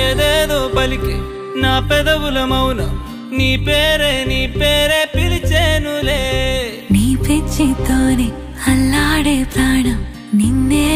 ఏదేదో పలికే నా పెదవుల మౌనం నీ పేరే పిలిచేనులే నీ పిచ్చితోనే అల్లాడే ప్రాణం నిన్నే